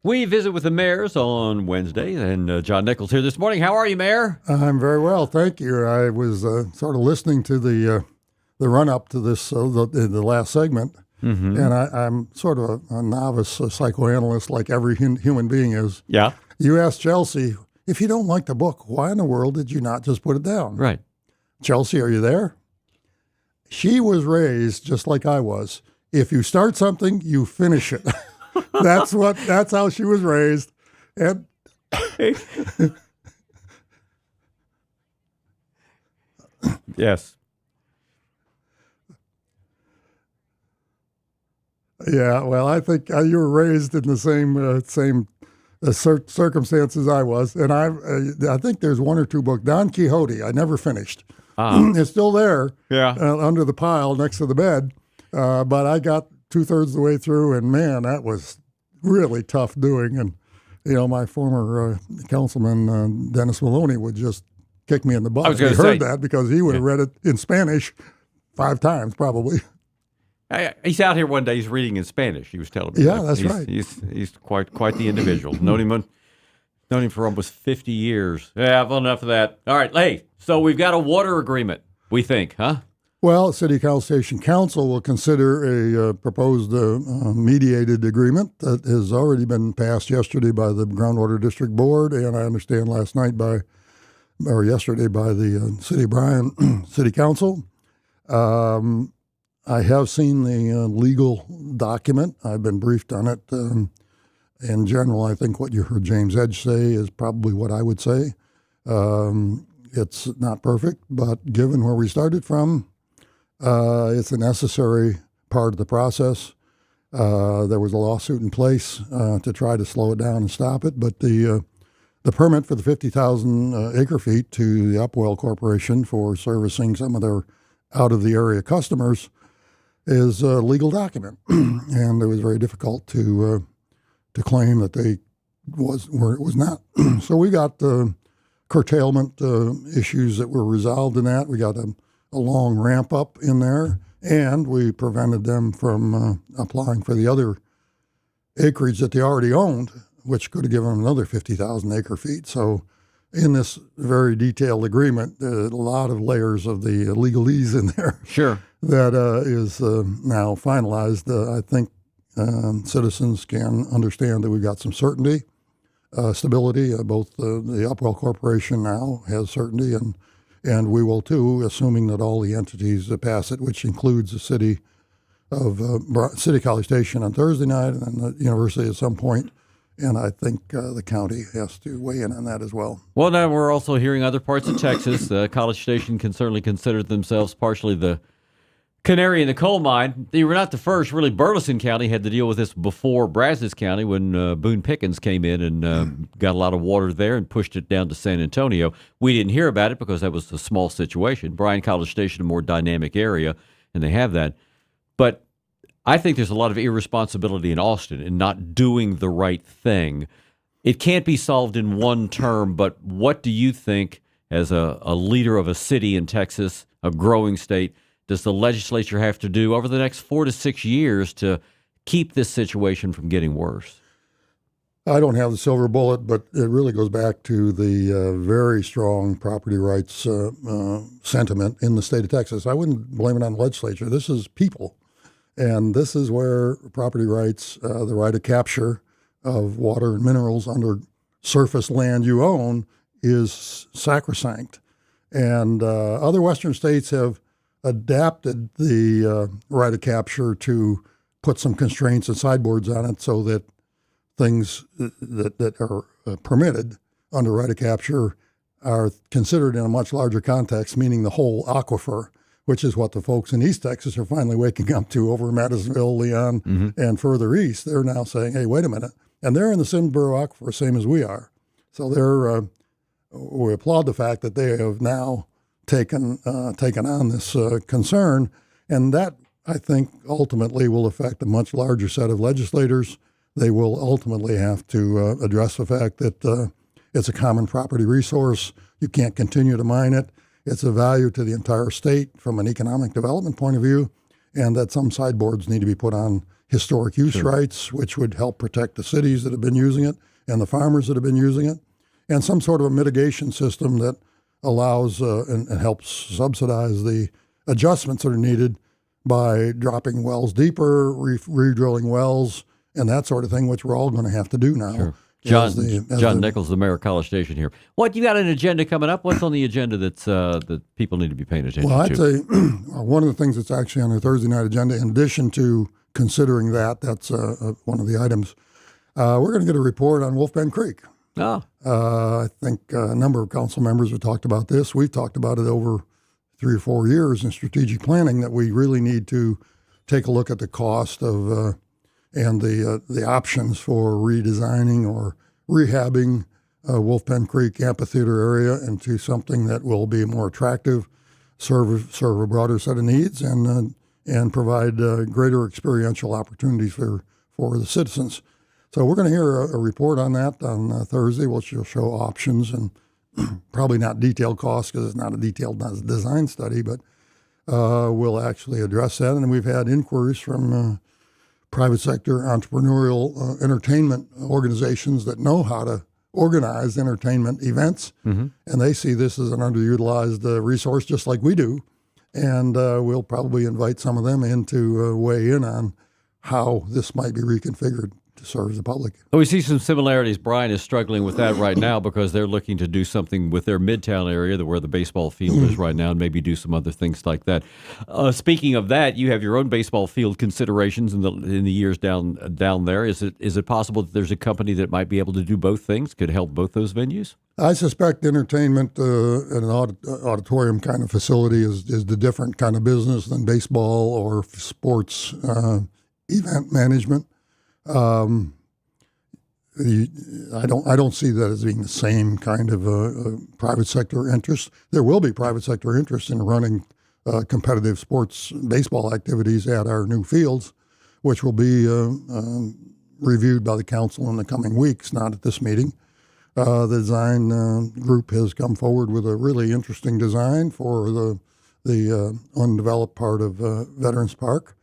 We visit with the mayors on Wednesday, and John Nichols here this morning. How are you, Mayor? I'm very well, thank you. I was sort of listening to the run-up to this, the last segment, and I'm sort of a novice psychoanalyst like every human being is. Yeah. You asked Chelsea, if you don't like the book, why in the world did you not just put it down? Right. Chelsea, are you there? She was raised just like I was. If you start something, you finish it. That's how she was raised. And Yes. yeah, well, I think you were raised in the same circumstances I was, and I think there's one or two books. Don Quixote, I never finished. It's still there, under the pile next to the bed, but I got 2/3 of the way through, and man, that was really tough doing. And my former councilman Dennis Maloney would just kick me in the butt. He heard that because he would have read it in Spanish 5 times probably. He's out here one day. He's reading in Spanish. He was telling me. Yeah, that's right. He's quite the individual. Known him for almost 50 years. Yeah, well, enough of that. All right, hey. So we've got a water agreement. We think, huh? Well, City Station Council will consider a proposed mediated agreement that has already been passed yesterday by the Groundwater District Board, and I understand yesterday by the City of Bryan City Council. I have seen the legal document. I've been briefed on it. In general, I think what you heard James Edge say is probably what I would say. It's not perfect, but given where we started from, it's a necessary part of the process. There was a lawsuit in place to try to slow it down and stop it, but the permit for the 50,000 acre feet to the Upwell Corporation for servicing some of their out-of-the-area customers is a legal document, and it was very difficult to claim that it was not. So we got curtailment issues that were resolved in that. We got a long ramp up in there, and we prevented them from applying for the other acreage that they already owned, which could have given them another 50,000 acre feet. So in this very detailed agreement, a lot of layers of the legalese in there. Sure. That is now finalized. I think citizens can understand that we've got some certainty, stability. Both the Upwell Corporation now has certainty, and we will too, assuming that all the entities that pass it, which includes the city of City College Station on Thursday night and then the university at some point. And I think the county has to weigh in on that as well. Well, now we're also hearing other parts of Texas. College Station can certainly consider themselves partially the canary in the coal mine. They were not the first. Really, Burleson County had to deal with this before Brazos County when Boone Pickens came in and got a lot of water there and pushed it down to San Antonio. We didn't hear about it because that was a small situation. Bryan College Station, a more dynamic area, and they have that. But I think there's a lot of irresponsibility in Austin in not doing the right thing. It can't be solved in one term, but what do you think, as a leader of a city in Texas, a growing state, does the legislature have to do over the next 4 to 6 years to keep this situation from getting worse? I don't have the silver bullet, but it really goes back to the very strong property rights sentiment in the state of Texas. I wouldn't blame it on the legislature. This is people. And this is where property rights, the right of capture of water and minerals under surface land you own is sacrosanct. And other Western states have adapted the right of capture to put some constraints and sideboards on it so that things that are permitted under right of capture are considered in a much larger context, meaning the whole aquifer, which is what the folks in East Texas are finally waking up to over Madisonville, Leon, and further east. They're now saying, hey, wait a minute. And they're in the Simsboro Aquifer, same as we are. So we applaud the fact that they have now taken on this concern. And that, I think, ultimately will affect a much larger set of legislators. They will ultimately have to address the fact that it's a common property resource. You can't continue to mine it. It's a value to the entire state from an economic development point of view, and that some sideboards need to be put on historic use rights, which would help protect the cities that have been using it and the farmers that have been using it, and some sort of a mitigation system that allows and helps subsidize the adjustments that are needed by dropping wells deeper, re-drilling wells, and that sort of thing, which we're all going to have to do now. Sure. John Nichols, the mayor of College Station here. What, you got an agenda coming up? What's on the agenda that people need to be paying attention to? Well, I'd to? say one of the things that's actually on the Thursday night agenda, in addition to considering that's one of the items, we're going to get a report on Wolf Bend Creek. Oh. I think a number of council members have talked about this. We've talked about it over 3 or 4 years in strategic planning, that we really need to take a look at the cost of and the options for redesigning or rehabbing Wolf Bend Creek amphitheater area into something that will be more attractive, serve a broader set of needs, and provide greater experiential opportunities for the citizens. So we're going to hear a report on that on Thursday, which will show options and probably not detailed costs because it's not a detailed design study, but we'll actually address that. And we've had inquiries from private sector entrepreneurial entertainment organizations that know how to organize entertainment events, and they see this as an underutilized resource just like we do. And we'll probably invite some of them in to weigh in on how this might be reconfigured to serve the public. Well, we see some similarities. Brian is struggling with that right now because they're looking to do something with their Midtown area, where the baseball field is right now, and maybe do some other things like that. Speaking of that, you have your own baseball field considerations in the years down there. Is it possible that there's a company that might be able to do both things, could help both those venues? I suspect entertainment at an auditorium kind of facility is the different kind of business than baseball or sports event management. I don't see that as being the same kind of private sector interest. There will be private sector interest in running competitive sports baseball activities at our new fields, which will be reviewed by the council in the coming weeks, not at this meeting. The design group has come forward with a really interesting design for the undeveloped part of Veterans Park,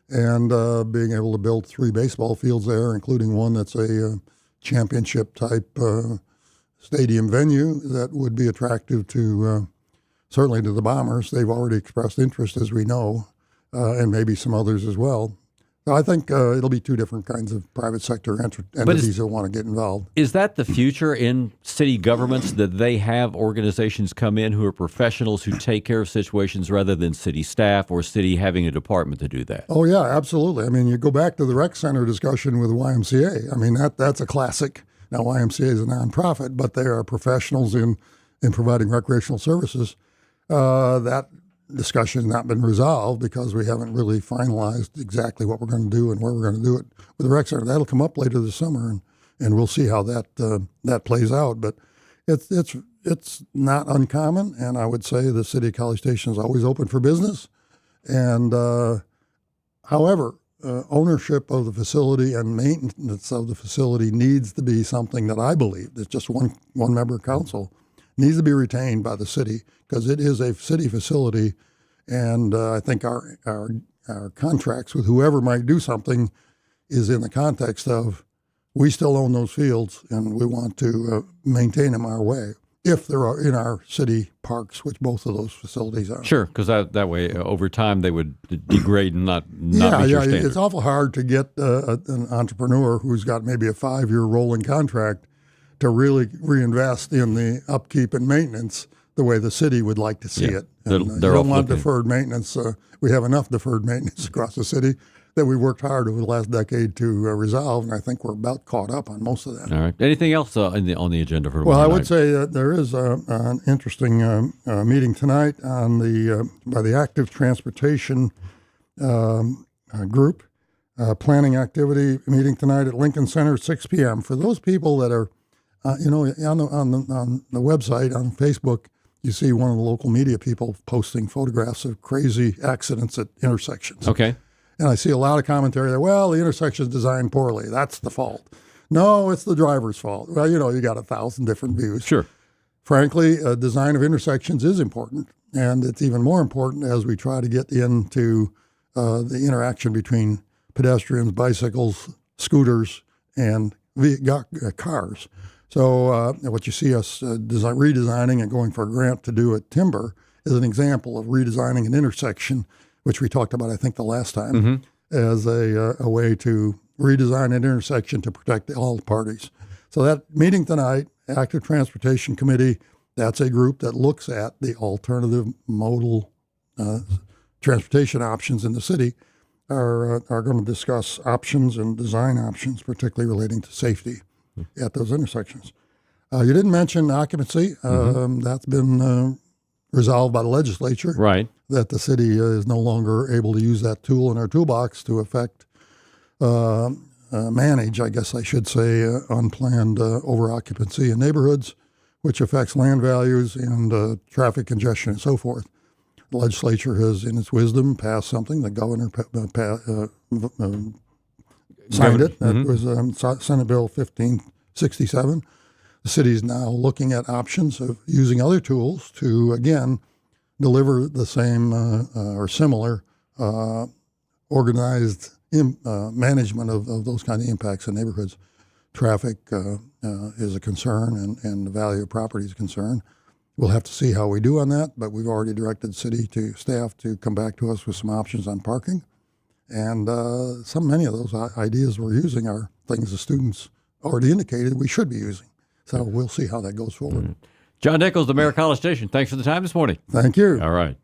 and being able to build 3 baseball fields there, including one that's a championship-type stadium venue that would be attractive to certainly to the Bombers. They've already expressed interest, as we know, and maybe some others as well. So I think it'll be 2 different kinds of private sector entities that want to get involved. Is that the future in city governments, that they have organizations come in who are professionals who take care of situations rather than city staff or city having a department to do that? Oh, yeah, absolutely. I mean, you go back to the rec center discussion with the YMCA. I mean, that's a classic. Now, YMCA is a nonprofit, but they are professionals in providing recreational services. That discussion has not been resolved because we haven't really finalized exactly what we're going to do and where we're going to do it with the rec center. That'll come up later this summer, and we'll see how that plays out. But it's not uncommon, and I would say the city of College Station is always open for business. And however, ownership of the facility and maintenance of the facility needs to be something that I believe that just one member council needs to be retained by the city, because it is a city facility, and I think our contracts with whoever might do something is in the context of we still own those fields and we want to maintain them our way, if they're in our city parks, which both of those facilities are. Sure, because that way over time they would degrade and not meet your standard. It's awful hard to get an entrepreneur who's got maybe a 5-year rolling contract to really reinvest in the upkeep and maintenance the way the city would like to see it. And, you don't want deferred maintenance. We have enough deferred maintenance across the city that we worked hard over the last decade to resolve, and I think we're about caught up on most of that. All right. Anything else on the agenda for tomorrow Well, I night? would say that there is an interesting meeting tonight on by the Active Transportation Group, planning activity meeting tonight at Lincoln Center at 6 p.m. For those people that are on the website, on Facebook, you see one of the local media people posting photographs of crazy accidents at intersections. Okay. And I see a lot of commentary that, well, the intersection's designed poorly. That's the fault. No, it's the driver's fault. Well, you got 1,000 different views. Sure. Frankly, design of intersections is important, and it's even more important as we try to get into the interaction between pedestrians, bicycles, scooters, and cars. So what you see us redesigning and going for a grant to do at Timber is an example of redesigning an intersection, which we talked about, I think, the last time, as a way to redesign an intersection to protect all parties. So that meeting tonight, Active Transportation Committee, that's a group that looks at the alternative modal transportation options in the city, are going to discuss options and design options, particularly relating to safety at those intersections. You didn't mention occupancy. That's been resolved by the legislature. Right. That the city is no longer able to use that tool in our toolbox to manage, I guess I should say, unplanned over-occupancy in neighborhoods, which affects land values and traffic congestion and so forth. The legislature has, in its wisdom, passed something. The governor signed it. That was Senate Bill 1567. The city is now looking at options of using other tools to, again, deliver the same or similar organized management of those kind of impacts in neighborhoods. Traffic is a concern, and the value of property is a concern. We'll have to see how we do on that, but we've already directed city staff to come back to us with some options on parking. And many of those ideas we're using are things the students already indicated we should be using. So we'll see how that goes forward. John Nichols, the Mayor of College Station. Thanks for the time this morning. Thank you. All right.